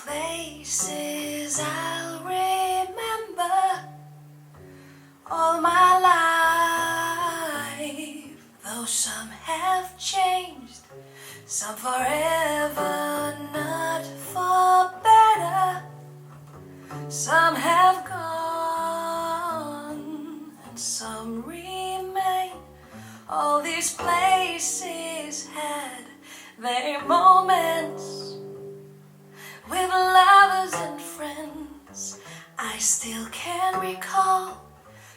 places I'll remember all my life, though some have changed, some forever, not for better. Some have gone and some remain. All these places had their moments with lovers and friends. I still can recall.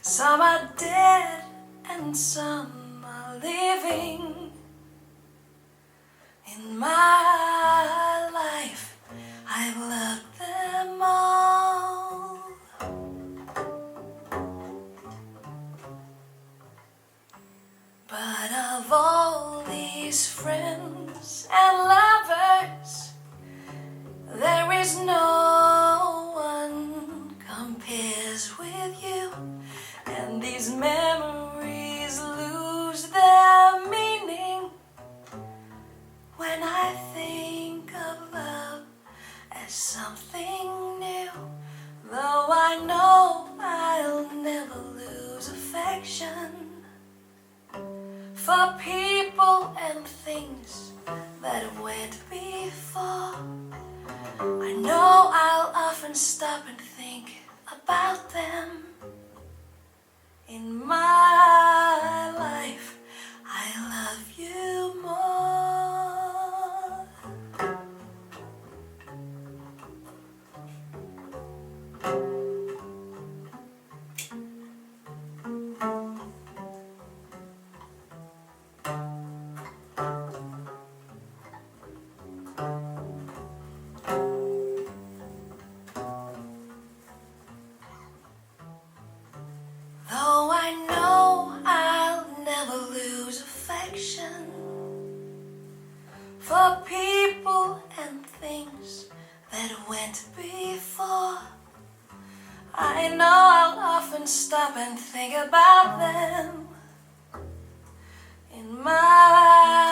Some are dead and some are living. In my life, I've loved them all. But of all these friends and lovers, there is no one compares with you. And these memories lose their meaning when I think of love as something new. Though I know I'll never lose affection for people and things that went before. I know I'll often stop and think about them. In my life, I love you more. Though I know I'll never lose affection for people and things that went before, I know I'll often stop and think about them in my